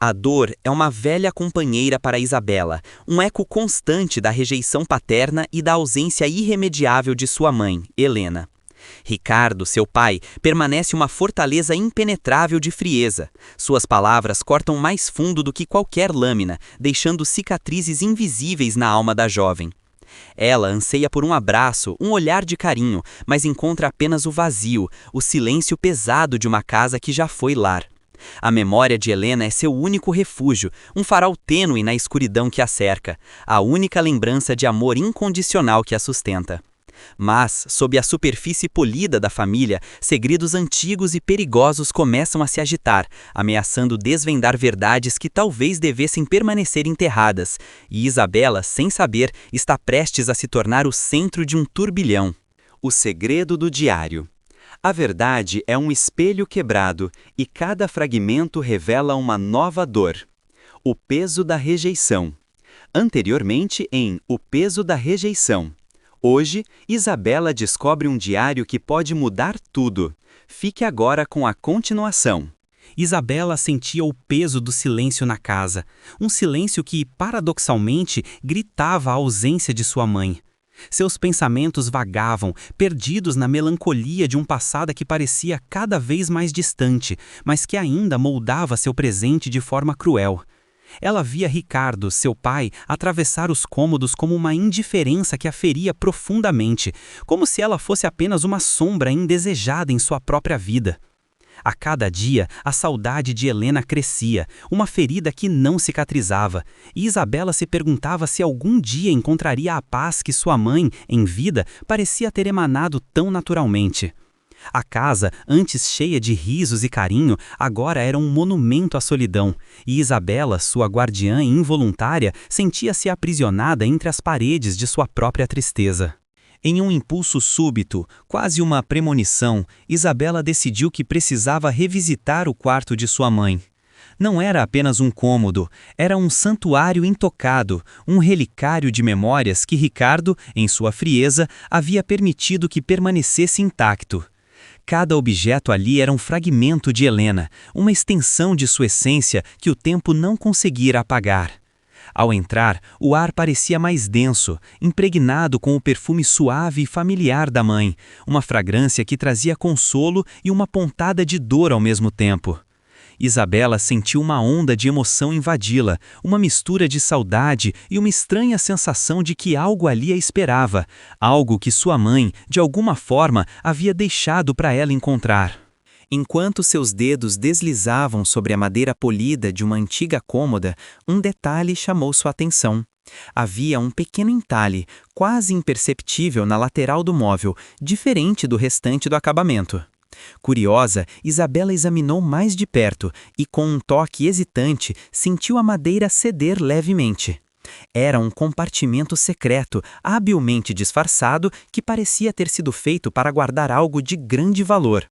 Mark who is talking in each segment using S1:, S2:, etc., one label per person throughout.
S1: A dor é uma velha companheira para Isabela, um eco constante da rejeição paterna e da ausência irremediável de sua mãe, Helena. Ricardo, seu pai, permanece uma fortaleza impenetrável de frieza. Suas palavras cortam mais fundo do que qualquer lâmina, deixando cicatrizes invisíveis na alma da jovem. Ela anseia por um abraço, um olhar de carinho, mas encontra apenas o vazio, o silêncio pesado de uma casa que já foi lar. A memória de Helena é seu único refúgio, um farol tênue na escuridão que a cerca, a única lembrança de amor incondicional que a sustenta. Mas, sob a superfície polida da família, segredos antigos e perigosos começam a se agitar, ameaçando desvendar verdades que talvez devessem permanecer enterradas, e Isabela, sem saber, está prestes a se tornar o centro de um turbilhão. O segredo do diário. A verdade é um espelho quebrado, e cada fragmento revela uma nova dor. O peso da rejeição. Anteriormente em O peso da rejeição. Hoje, Isabela descobre um diário que pode mudar tudo. Fique agora com a continuação.
S2: Isabela sentia o peso do silêncio na casa, um silêncio que, paradoxalmente, gritava a ausência de sua mãe. Seus pensamentos vagavam, perdidos na melancolia de um passado que parecia cada vez mais distante, mas que ainda moldava seu presente de forma cruel. Ela via Ricardo, seu pai, atravessar os cômodos como uma indiferença que a feria profundamente, como se ela fosse apenas uma sombra indesejada em sua própria vida. A cada dia, a saudade de Helena crescia, uma ferida que não cicatrizava, e Isabela se perguntava se algum dia encontraria a paz que sua mãe, em vida, parecia ter emanado tão naturalmente. A casa, antes cheia de risos e carinho, agora era um monumento à solidão, e Isabela, sua guardiã involuntária, sentia-se aprisionada entre as paredes de sua própria tristeza. Em um impulso súbito, quase uma premonição, Isabela decidiu que precisava revisitar o quarto de sua mãe. Não era apenas um cômodo, era um santuário intocado, um relicário de memórias que Ricardo, em sua frieza, havia permitido que permanecesse intacto. Cada objeto ali era um fragmento de Helena, uma extensão de sua essência que o tempo não conseguira apagar. Ao entrar, o ar parecia mais denso, impregnado com o perfume suave e familiar da mãe, uma fragrância que trazia consolo e uma pontada de dor ao mesmo tempo. Isabela sentiu uma onda de emoção invadi-la, uma mistura de saudade e uma estranha sensação de que algo ali a esperava, algo que sua mãe, de alguma forma, havia deixado para ela encontrar. Enquanto seus dedos deslizavam sobre a madeira polida de uma antiga cômoda, um detalhe chamou sua atenção. Havia um pequeno entalhe, quase imperceptível na lateral do móvel, diferente do restante do acabamento. Curiosa, Isabela examinou mais de perto e, com um toque hesitante, sentiu a madeira ceder levemente. Era um compartimento secreto, habilmente disfarçado, que parecia ter sido feito para guardar algo de grande valor.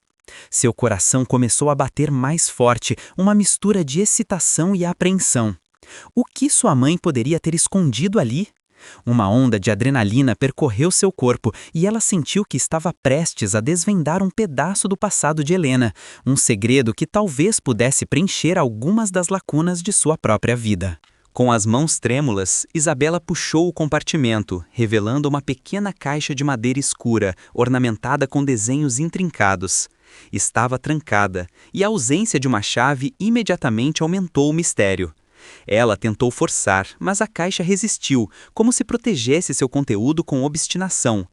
S2: Seu coração começou a bater mais forte, uma mistura de excitação e apreensão. O que sua mãe poderia ter escondido ali? Uma onda de adrenalina percorreu seu corpo e ela sentiu que estava prestes a desvendar um pedaço do passado de Helena, um segredo que talvez pudesse preencher algumas das lacunas de sua própria vida. Com as mãos trêmulas, Isabela puxou o compartimento, revelando uma pequena caixa de madeira escura, ornamentada com desenhos intrincados. Estava trancada, e a ausência de uma chave imediatamente aumentou o mistério. Ela tentou forçar, mas a caixa resistiu, como se protegesse seu conteúdo com obstinação.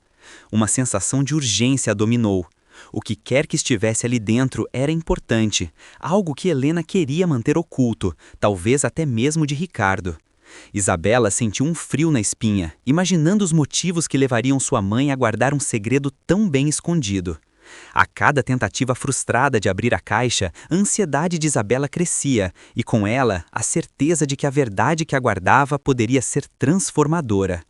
S2: Uma sensação de urgência a dominou. O que quer que estivesse ali dentro era importante, algo que Helena queria manter oculto, talvez até mesmo de Ricardo. Isabela sentiu um frio na espinha, imaginando os motivos que levariam sua mãe a guardar um segredo tão bem escondido. A cada tentativa frustrada de abrir a caixa, a ansiedade de Isabela crescia, e com ela, a certeza de que a verdade que aguardava poderia ser transformadora.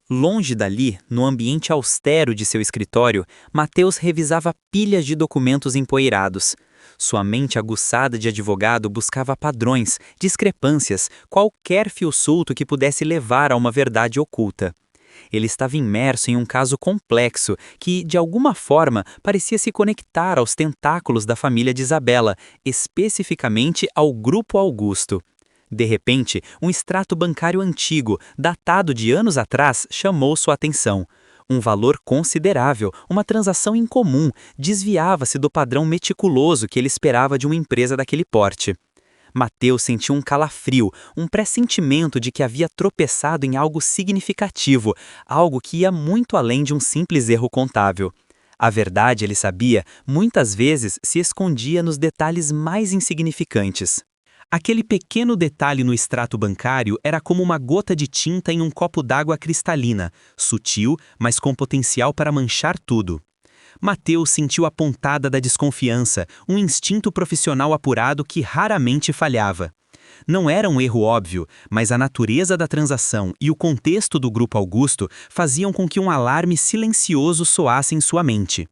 S2: Longe dali, no ambiente austero de seu escritório, Mateus revisava pilhas de documentos empoeirados. Sua mente aguçada de advogado buscava padrões, discrepâncias, qualquer fio solto que pudesse levar a uma verdade oculta. Ele estava imerso em um caso complexo que, de alguma forma, parecia se conectar aos tentáculos da família de Isabela, especificamente ao Grupo Augusto.
S1: De repente, um extrato bancário antigo, datado de anos atrás, chamou sua atenção. Um valor considerável, uma transação incomum, desviava-se do padrão meticuloso que ele esperava de uma empresa daquele porte. Mateus sentiu um calafrio, um pressentimento de que havia tropeçado em algo significativo, algo que ia muito além de um simples erro contábil. A verdade, ele sabia, muitas vezes se escondia nos detalhes mais insignificantes. Aquele pequeno detalhe no extrato bancário era como uma gota de tinta em um copo d'água cristalina, sutil, mas com potencial para manchar tudo. Mateus sentiu a pontada da desconfiança, um instinto profissional apurado que raramente falhava. Não era um erro óbvio, mas a natureza da transação e o contexto do Grupo Augusto faziam com que um alarme silencioso soasse em sua mente.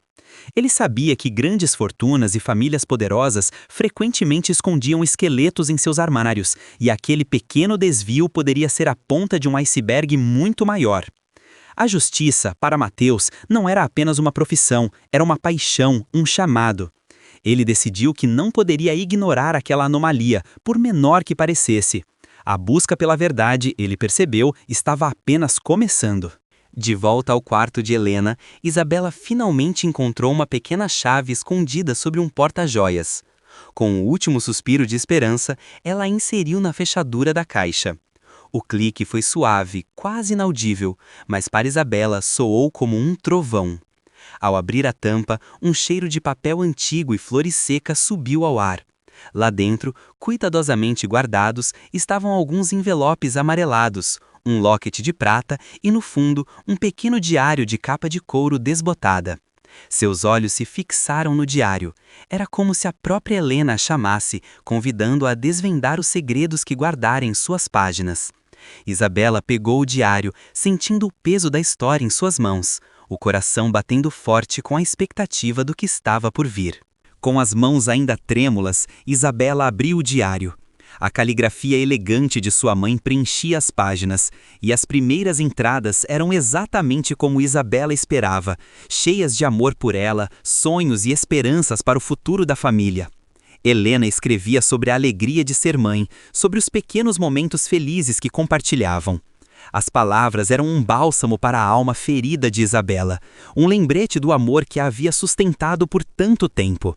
S1: Ele sabia que grandes fortunas e famílias poderosas frequentemente escondiam esqueletos em seus armários, e aquele pequeno desvio poderia ser a ponta de um iceberg muito maior. A justiça, para Mateus, não era apenas uma profissão, era uma paixão, um chamado. Ele decidiu que não poderia ignorar aquela anomalia, por menor que parecesse. A busca pela verdade, ele percebeu, estava apenas começando. De volta ao quarto de Helena, Isabela finalmente encontrou uma pequena chave escondida sobre um porta-joias. Com o último suspiro de esperança, ela a inseriu na fechadura da caixa. O clique foi suave, quase inaudível, mas para Isabela soou como um trovão. Ao abrir a tampa, um cheiro de papel antigo e flores secas subiu ao ar. Lá dentro, cuidadosamente guardados, estavam alguns envelopes amarelados, um locket de prata e, no fundo, um pequeno diário de capa de couro desbotada. Seus olhos se fixaram no diário. Era como se a própria Helena a chamasse, convidando-a a desvendar os segredos que guardara em suas páginas. Isabela pegou o diário, sentindo o peso da história em suas mãos, o coração batendo forte com a expectativa do que estava por vir. Com as mãos ainda trêmulas, Isabela abriu o diário. A caligrafia elegante de sua mãe preenchia as páginas, e as primeiras entradas eram exatamente como Isabela esperava, cheias de amor por ela, sonhos e esperanças para o futuro da família. Helena escrevia sobre a alegria de ser mãe, sobre os pequenos momentos felizes que compartilhavam. As palavras eram um bálsamo para a alma ferida de Isabela, um lembrete do amor que a havia sustentado por tanto tempo.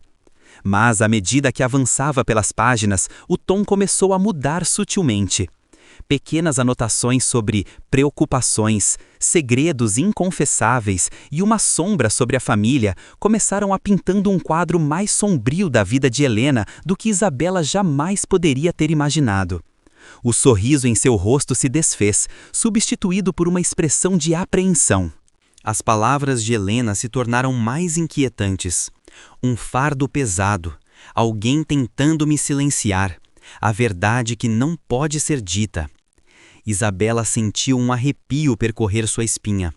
S1: Mas, à medida que avançava pelas páginas, o tom começou a mudar sutilmente. Pequenas anotações sobre preocupações, segredos inconfessáveis e uma sombra sobre a família começaram a pintando um quadro mais sombrio da vida de Helena do que Isabela jamais poderia ter imaginado. O sorriso em seu rosto se desfez, substituído por uma expressão de apreensão. As palavras de Helena se tornaram mais inquietantes. Um fardo pesado, alguém tentando me silenciar, a verdade que não pode ser dita. Isabela sentiu um arrepio percorrer sua espinha.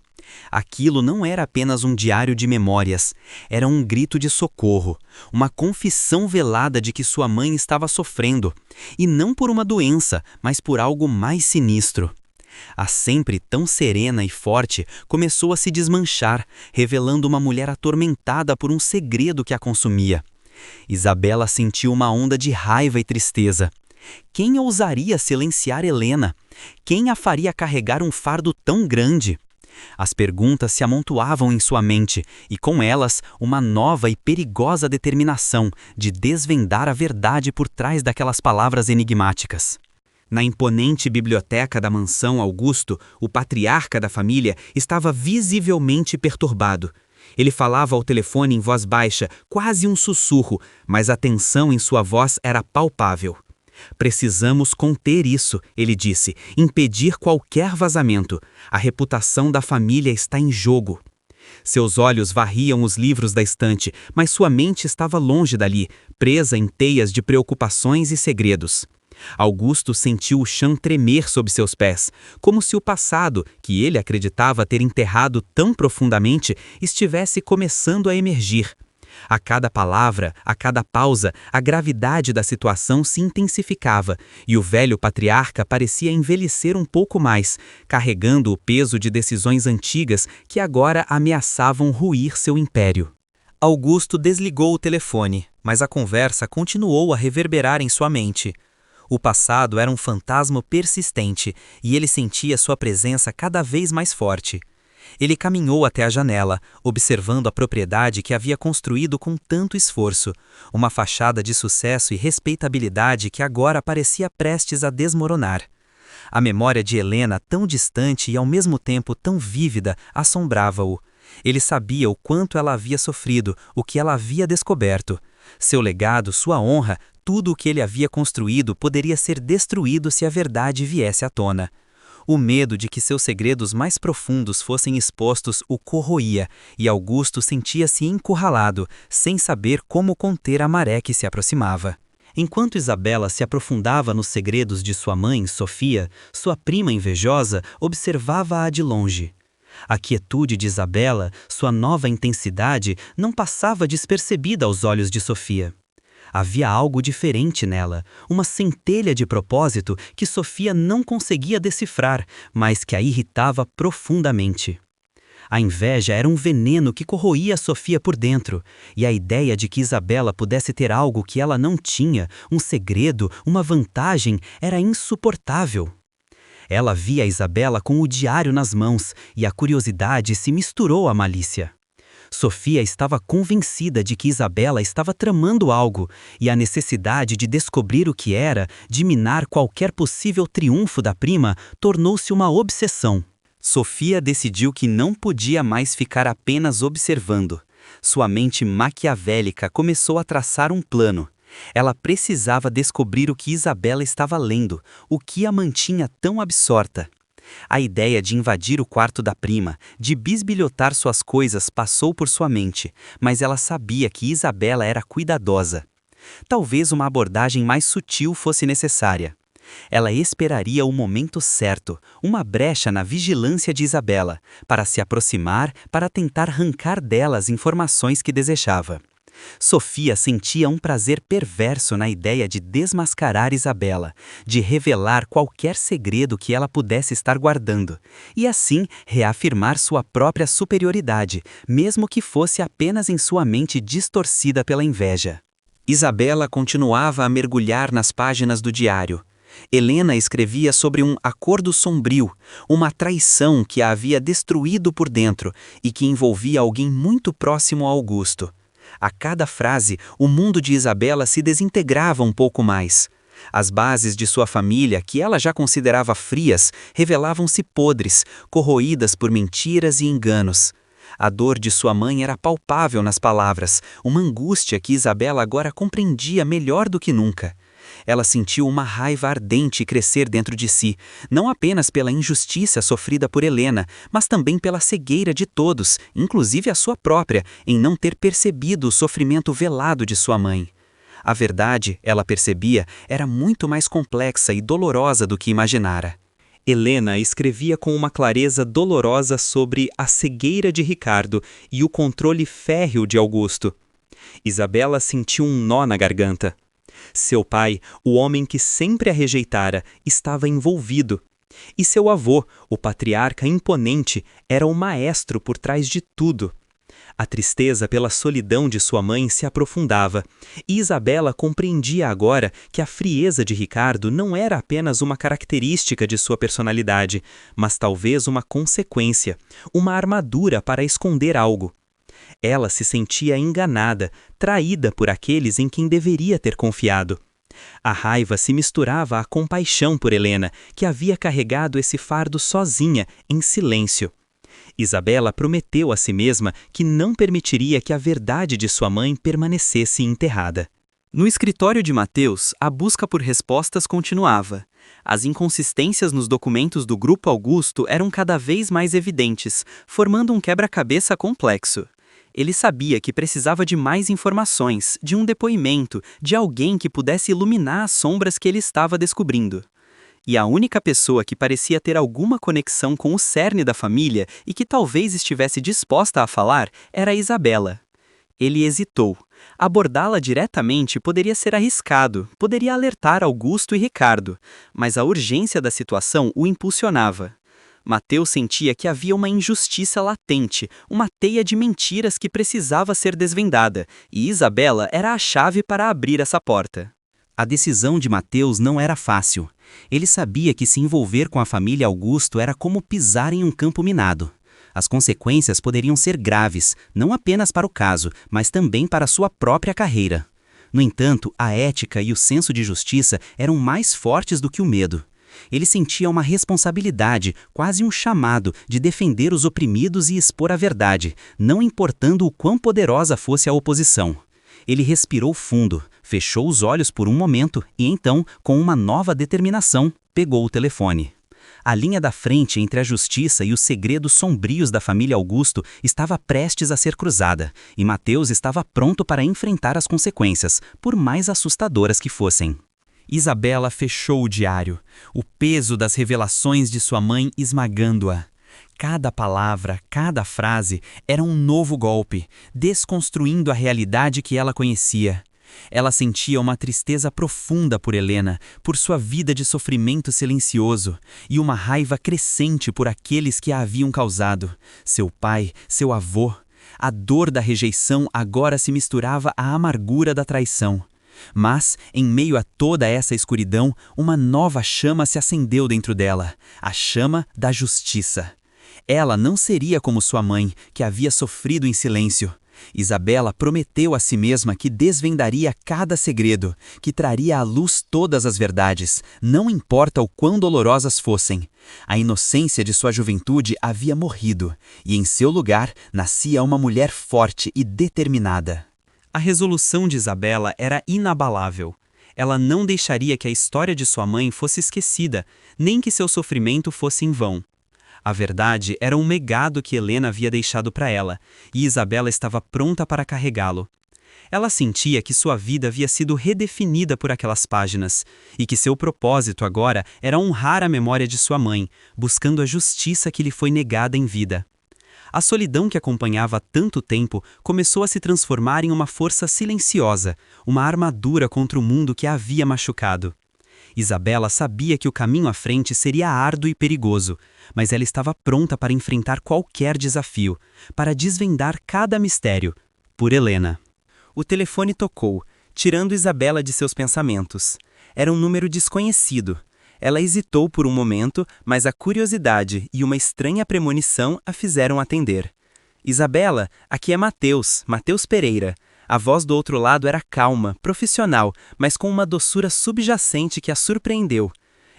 S1: Aquilo não era apenas um diário de memórias, era um grito de socorro, uma confissão velada de que sua mãe estava sofrendo, e não por uma doença, mas por algo mais sinistro. A sempre tão serena e forte começou a se desmanchar, revelando uma mulher atormentada por um segredo que a consumia. Isabela sentiu uma onda de raiva e tristeza. Quem ousaria silenciar Helena? Quem a faria carregar um fardo tão grande? As perguntas se amontoavam em sua mente, e com elas uma nova e perigosa determinação de desvendar a verdade por trás daquelas palavras enigmáticas. Na imponente biblioteca da mansão Augusto, o patriarca da família estava visivelmente perturbado. Ele falava ao telefone em voz baixa, quase um sussurro, mas a tensão em sua voz era palpável. Precisamos conter isso, ele disse, impedir qualquer vazamento. A reputação da família está em jogo. Seus olhos varriam os livros da estante, mas sua mente estava longe dali, presa em teias de preocupações e segredos. Augusto sentiu o chão tremer sob seus pés, como se o passado, que ele acreditava ter enterrado tão profundamente, estivesse começando a emergir. A cada palavra, a cada pausa, a gravidade da situação se intensificava, e o velho patriarca parecia envelhecer um pouco mais, carregando o peso de decisões antigas que agora ameaçavam ruir seu império. Augusto desligou o telefone, mas a conversa continuou a reverberar em sua mente.
S2: O passado era um fantasma persistente e ele sentia sua presença cada vez mais forte. Ele caminhou até a janela, observando a propriedade que havia construído com tanto esforço, uma fachada de sucesso e respeitabilidade que agora parecia prestes a desmoronar. A memória de Helena, tão distante e ao mesmo tempo tão vívida, assombrava-o. Ele sabia o quanto ela havia sofrido, o que ela havia descoberto. Seu legado, sua honra, tudo o que ele havia construído poderia ser destruído se a verdade viesse à tona. O medo de que seus segredos mais profundos fossem expostos o corroía, e Augusto sentia-se encurralado, sem saber como conter a maré que se aproximava. Enquanto Isabela se aprofundava nos segredos de sua mãe, Sofia, sua prima invejosa observava-a de longe. A quietude de Isabela, sua nova intensidade, não passava despercebida aos olhos de Sofia. Havia algo diferente nela, uma centelha de propósito que Sofia não conseguia decifrar, mas que a irritava profundamente. A inveja era um veneno que corroía Sofia por dentro, e a ideia de que Isabela pudesse ter algo que ela não tinha, um segredo, uma vantagem, era insuportável. Ela via Isabela com o diário nas mãos, e a curiosidade se misturou à malícia. Sofia estava convencida de que Isabela estava tramando algo, e a necessidade de descobrir o que era, de minar qualquer possível triunfo da prima, tornou-se uma obsessão. Sofia decidiu que não podia mais ficar apenas observando. Sua mente maquiavélica começou a traçar um plano. Ela precisava descobrir o que Isabela estava lendo, o que a mantinha tão absorta. A ideia de invadir o quarto da prima, de bisbilhotar suas coisas passou por sua mente, mas ela sabia que Isabela era cuidadosa. Talvez uma abordagem mais sutil fosse necessária. Ela esperaria o momento certo, uma brecha na vigilância de Isabela, para se aproximar, para tentar arrancar dela as informações que desejava. Sofia sentia um prazer perverso na ideia de desmascarar Isabela, de revelar qualquer segredo que ela pudesse estar guardando, e assim reafirmar sua própria superioridade, mesmo que fosse apenas em sua mente distorcida pela inveja. Isabela continuava a mergulhar nas páginas do diário. Helena escrevia sobre um acordo sombrio, uma traição que a havia destruído por dentro e que envolvia alguém muito próximo a Augusto. A cada frase, o mundo de Isabela se desintegrava um pouco mais. As bases de sua família, que ela já considerava frias, revelavam-se podres, corroídas por mentiras e enganos. A dor de sua mãe era palpável nas palavras, uma angústia que Isabela agora compreendia melhor do que nunca. Ela sentiu uma raiva ardente crescer dentro de si, não apenas pela injustiça sofrida por Helena, mas também pela cegueira de todos, inclusive a sua própria, em não ter percebido o sofrimento velado de sua mãe. A verdade, ela percebia, era muito mais complexa e dolorosa do que imaginara. Helena escrevia com uma clareza dolorosa sobre a cegueira de Ricardo e o controle férreo de Augusto. Isabela sentiu um nó na garganta. Seu pai, o homem que sempre a rejeitara, estava envolvido. E seu avô, o patriarca imponente, era o maestro por trás de tudo. A tristeza pela solidão de sua mãe se aprofundava, e Isabela compreendia agora que a frieza de Ricardo não era apenas uma característica de sua personalidade, mas talvez uma consequência, uma armadura para esconder algo. Ela se sentia enganada, traída por aqueles em quem deveria ter confiado. A raiva se misturava à compaixão por Helena, que havia carregado esse fardo sozinha, em silêncio. Isabela prometeu a si mesma que não permitiria que a verdade de sua mãe permanecesse enterrada. No escritório de Mateus, a busca por respostas continuava. As inconsistências nos documentos do Grupo Augusto eram cada vez mais evidentes, formando um quebra-cabeça complexo. Ele sabia que precisava de mais informações, de um depoimento, de alguém que pudesse iluminar as sombras que ele estava descobrindo. E a única pessoa que parecia ter alguma conexão com o cerne da família e que talvez estivesse disposta a falar era Isabela. Ele hesitou. Abordá-la diretamente poderia ser arriscado, poderia alertar Augusto e Ricardo, mas a urgência da situação o impulsionava. Mateus sentia que havia uma injustiça latente, uma teia de mentiras que precisava ser desvendada, e Isabela era a chave para abrir essa porta. A decisão de Mateus não era fácil. Ele sabia que se envolver com a família Augusto era como pisar em um campo minado. As consequências poderiam ser graves, não apenas para o caso, mas também para sua própria carreira. No entanto, a ética e o senso de justiça eram mais fortes do que o medo. Ele sentia uma responsabilidade, quase um chamado, de defender os oprimidos e expor a verdade, não importando o quão poderosa fosse a oposição. Ele respirou fundo, fechou os olhos por um momento e então, com uma nova determinação, pegou o telefone. A linha da frente entre a justiça e os segredos sombrios da família Augusto estava prestes a ser cruzada, e Mateus estava pronto para enfrentar as consequências, por mais assustadoras que fossem. Isabela fechou o diário, o peso das revelações de sua mãe esmagando-a. Cada palavra, cada frase era um novo golpe, desconstruindo a realidade que ela conhecia. Ela sentia uma tristeza profunda por Helena, por sua vida de sofrimento silencioso, e uma raiva crescente por aqueles que a haviam causado, seu pai, seu avô. A dor da rejeição agora se misturava à amargura da traição. Mas, em meio a toda essa escuridão, uma nova chama se acendeu dentro dela, a chama da justiça. Ela não seria como sua mãe, que havia sofrido em silêncio. Isabela prometeu a si mesma que desvendaria cada segredo, que traria à luz todas as verdades, não importa o quão dolorosas fossem. A inocência de sua juventude havia morrido, e em seu lugar nascia uma mulher forte e determinada. A resolução de Isabela era inabalável. Ela não deixaria que a história de sua mãe fosse esquecida, nem que seu sofrimento fosse em vão. A verdade era um legado que Helena havia deixado para ela, e Isabela estava pronta para carregá-lo. Ela sentia que sua vida havia sido redefinida por aquelas páginas, e que seu propósito agora era honrar a memória de sua mãe, buscando a justiça que lhe foi negada em vida. A solidão que acompanhava há tanto tempo começou a se transformar em uma força silenciosa, uma armadura contra o mundo que a havia machucado. Isabela sabia que o caminho à frente seria árduo e perigoso, mas ela estava pronta para enfrentar qualquer desafio, para desvendar cada mistério, por Helena. O telefone tocou, tirando Isabela de seus pensamentos. Era um número desconhecido. Ela hesitou por um momento, mas a curiosidade e uma estranha premonição a fizeram atender. Isabela, aqui é Mateus Pereira. A voz do outro lado era calma, profissional, mas com uma doçura subjacente que a surpreendeu.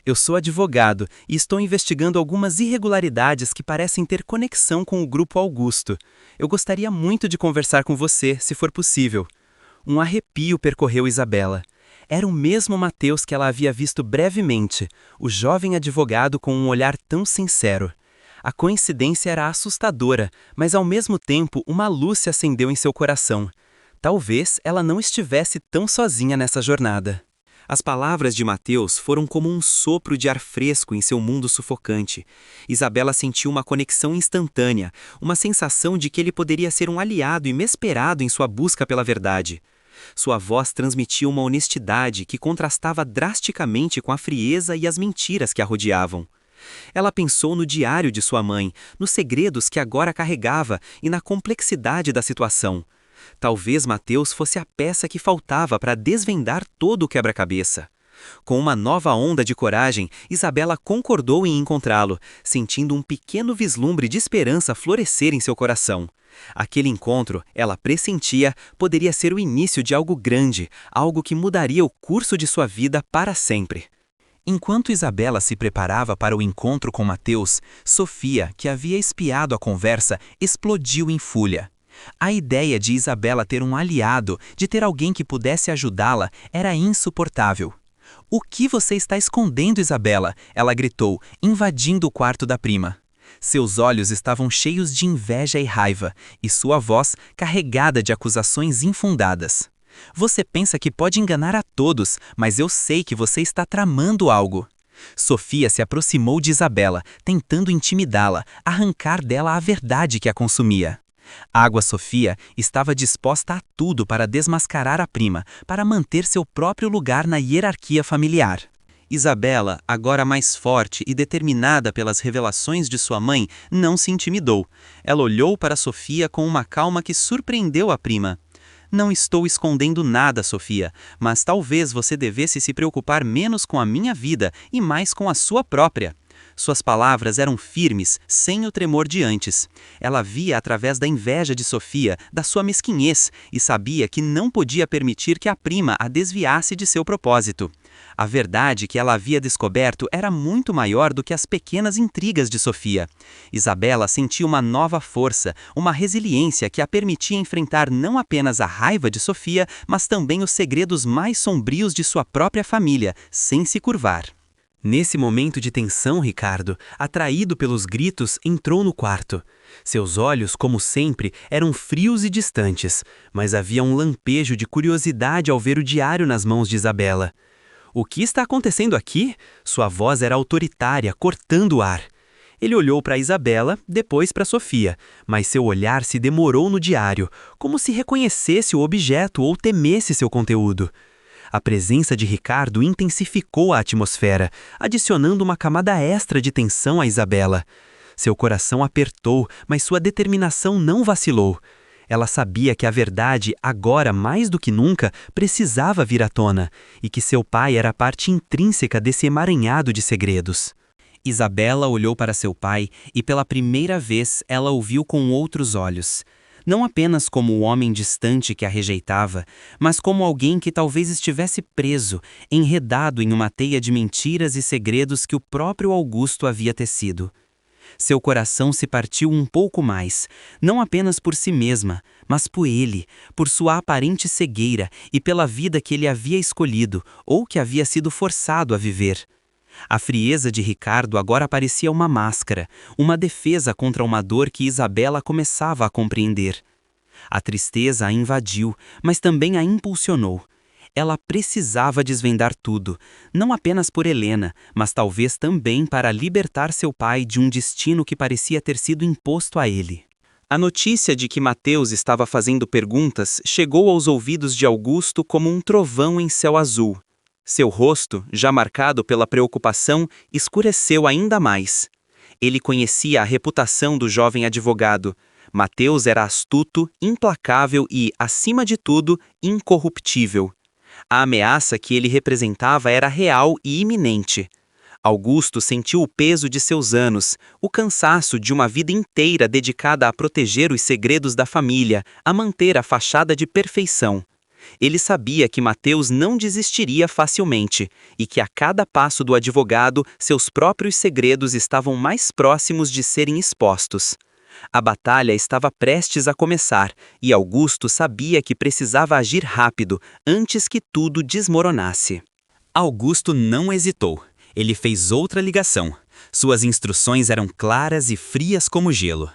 S2: Eu sou advogado e estou investigando algumas irregularidades que parecem ter conexão com o Grupo Augusto. Eu gostaria muito de conversar com você, se for possível. Um arrepio percorreu Isabela. Era o mesmo Mateus que ela havia visto brevemente, o jovem advogado com um olhar tão sincero. A coincidência era assustadora, mas ao mesmo tempo uma luz se acendeu em seu coração. Talvez ela não estivesse tão sozinha nessa jornada. As palavras de Mateus foram como um sopro de ar fresco em seu mundo sufocante. Isabela sentiu uma conexão instantânea, uma sensação de que ele poderia ser um aliado inesperado em sua busca pela verdade. Sua voz transmitia uma honestidade que contrastava drasticamente com a frieza e as mentiras que a rodeavam. Ela pensou no diário de sua mãe, nos segredos que agora carregava e na complexidade da situação. Talvez Mateus fosse a peça que faltava para desvendar todo o quebra-cabeça. Com uma nova onda de coragem, Isabela concordou em encontrá-lo, sentindo um pequeno vislumbre de esperança florescer em seu coração. Aquele encontro, ela pressentia, poderia ser o início de algo grande, algo que mudaria o curso de sua vida para sempre. Enquanto Isabela se preparava para o encontro com Mateus, Sofia, que havia espiado a conversa, explodiu em fúria. A ideia de Isabela ter um aliado, de ter alguém que pudesse ajudá-la, era insuportável. "O que você está escondendo, Isabela?" ela gritou, invadindo o quarto da prima. Seus olhos estavam cheios de inveja e raiva, e sua voz carregada de acusações infundadas. "Você pensa que pode enganar a todos, mas eu sei que você está tramando algo." Sofia se aproximou de Isabela, tentando intimidá-la, arrancar dela a verdade que a consumia. Água Sofia estava disposta a tudo para desmascarar a prima, para manter seu próprio lugar na hierarquia familiar. Isabela, agora mais forte e determinada pelas revelações de sua mãe, não se intimidou. Ela olhou para Sofia com uma calma que surpreendeu a prima.
S1: Não estou escondendo nada, Sofia, mas talvez você devesse se preocupar menos com a minha vida e mais com a sua própria. Suas palavras eram firmes, sem o tremor de antes. Ela via através da inveja de Sofia, da sua mesquinhez, e sabia que não podia permitir que a prima a desviasse de seu propósito. A verdade que ela havia descoberto era muito maior do que as pequenas intrigas de Sofia. Isabela sentia uma nova força, uma resiliência que a permitia enfrentar não apenas a raiva de Sofia, mas também os segredos mais sombrios de sua própria família, sem se curvar.
S2: Nesse momento de tensão, Ricardo, atraído pelos gritos, entrou no quarto. Seus olhos, como sempre, eram frios e distantes, mas havia um lampejo de curiosidade ao ver o diário nas mãos de Isabela. O que está acontecendo aqui? Sua voz era autoritária, cortando o ar. Ele olhou para Isabela, depois para Sofia, mas seu olhar se demorou no diário, como se reconhecesse o objeto ou temesse seu conteúdo. A presença de Ricardo intensificou a atmosfera, adicionando uma camada extra de tensão a Isabela. Seu coração apertou, mas sua determinação não vacilou. Ela sabia que a verdade, agora mais do que nunca, precisava vir à tona, e que seu pai era a parte intrínseca desse emaranhado de segredos. Isabela olhou para seu pai e pela primeira vez ela o viu com outros olhos. Não apenas como o homem distante que a rejeitava, mas como alguém que talvez estivesse preso, enredado em uma teia de mentiras e segredos que o próprio Augusto havia tecido. Seu coração se partiu um pouco mais, não apenas por si mesma, mas por ele, por sua aparente cegueira e pela vida que ele havia escolhido ou que havia sido forçado a viver. A frieza de Ricardo agora parecia uma máscara, uma defesa contra uma dor que Isabela começava a compreender. A tristeza a invadiu, mas também a impulsionou. Ela precisava desvendar tudo, não apenas por Helena, mas talvez também para libertar seu pai de um destino que parecia ter sido imposto a ele. A notícia de que Mateus estava fazendo perguntas chegou aos ouvidos de Augusto como um trovão em céu azul. Seu rosto, já marcado pela preocupação, escureceu ainda mais. Ele conhecia a reputação do jovem advogado. Mateus era astuto, implacável e, acima de tudo, incorruptível. A ameaça que ele representava era real e iminente. Augusto sentiu o peso de seus anos, o cansaço de uma vida inteira dedicada a proteger os segredos da família, a manter a fachada de perfeição. Ele sabia que Mateus não desistiria facilmente e que a cada passo do advogado, seus próprios segredos estavam mais próximos de serem expostos. A batalha estava prestes a começar e Augusto sabia que precisava agir rápido antes que tudo desmoronasse. Augusto não hesitou. Ele fez outra ligação. Suas instruções eram claras e frias como gelo.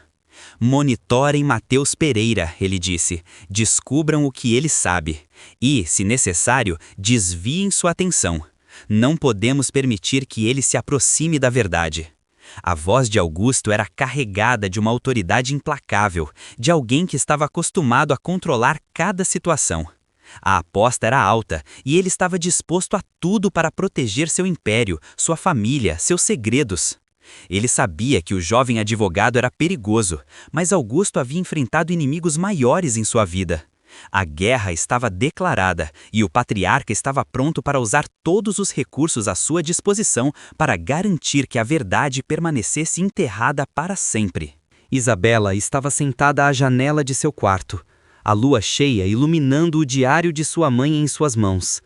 S2: Monitorem Mateus Pereira, ele disse. Descubram o que ele sabe. E, se necessário, desviem sua atenção. Não podemos permitir que ele se aproxime da verdade. A voz de Augusto era carregada de uma autoridade implacável, de alguém que estava acostumado a controlar cada situação. A aposta era alta e ele estava disposto a tudo para proteger seu império, sua família, seus segredos. Ele sabia que o jovem advogado era perigoso, mas Augusto havia enfrentado inimigos maiores em sua vida. A guerra estava declarada e o patriarca estava pronto para usar todos os recursos à sua disposição para garantir que a verdade permanecesse enterrada para sempre. Isabela estava sentada à janela de seu quarto, a lua cheia iluminando o diário de sua mãe em suas mãos.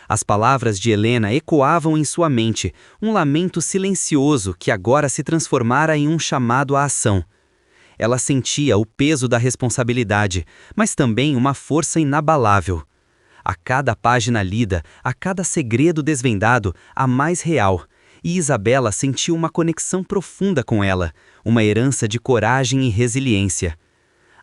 S2: As palavras de Helena ecoavam em sua mente, um lamento silencioso que agora se transformara em um chamado à ação. Ela sentia o peso da responsabilidade, mas também uma força inabalável. A cada página lida, a cada segredo desvendado, a mais real, e Isabela sentiu uma conexão profunda com ela, uma herança de coragem e resiliência.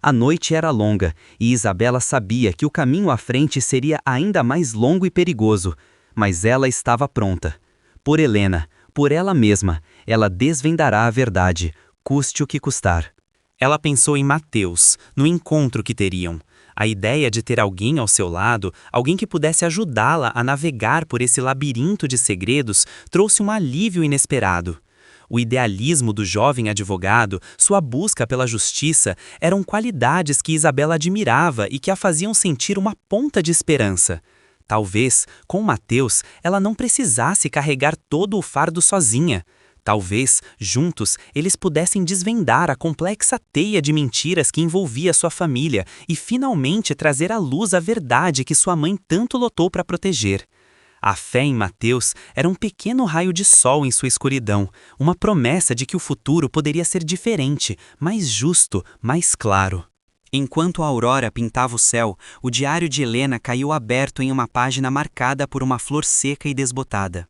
S2: A noite era longa, e Isabela sabia que o caminho à frente seria ainda mais longo e perigoso, mas ela estava pronta. Por Helena, por ela mesma, ela desvendará a verdade, custe o que custar. Ela pensou em Mateus, no encontro que teriam. A ideia de ter alguém ao seu lado, alguém que pudesse ajudá-la a navegar por esse labirinto de segredos, trouxe um alívio inesperado. O idealismo do jovem advogado, sua busca pela justiça, eram qualidades que Isabela admirava e que a faziam sentir uma ponta de esperança. Talvez, com Mateus, ela não precisasse carregar todo o fardo sozinha. Talvez, juntos, eles pudessem desvendar a complexa teia de mentiras que envolvia sua família e finalmente trazer à luz a verdade que sua mãe tanto lutou para proteger. A fé em Mateus era um pequeno raio de sol em sua escuridão, uma promessa de que o futuro poderia ser diferente, mais justo, mais claro. Enquanto a aurora pintava o céu, o diário de Helena caiu aberto em uma página marcada por uma flor seca e desbotada.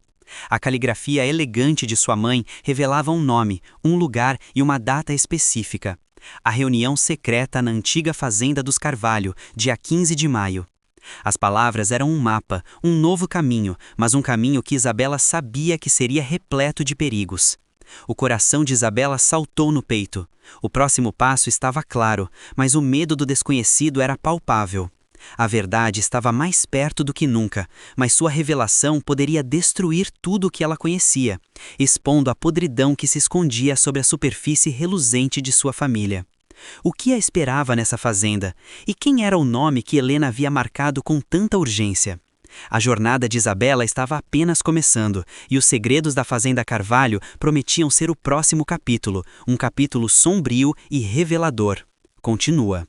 S2: A caligrafia elegante de sua mãe revelava um nome, um lugar e uma data específica. A reunião secreta na antiga fazenda dos Carvalho, dia 15 de maio. As palavras eram um mapa, um novo caminho, mas um caminho que Isabela sabia que seria repleto de perigos. O coração de Isabela saltou no peito. O próximo passo estava claro, mas o medo do desconhecido era palpável. A verdade estava mais perto do que nunca, mas sua revelação poderia destruir tudo o que ela conhecia, expondo a podridão que se escondia sobre a superfície reluzente de sua família. O que a esperava nessa fazenda? E quem era o nome que Helena havia marcado com tanta urgência? A jornada de Isabela estava apenas começando, e os segredos da Fazenda Carvalho prometiam ser o próximo capítulo, um capítulo sombrio e revelador. Continua.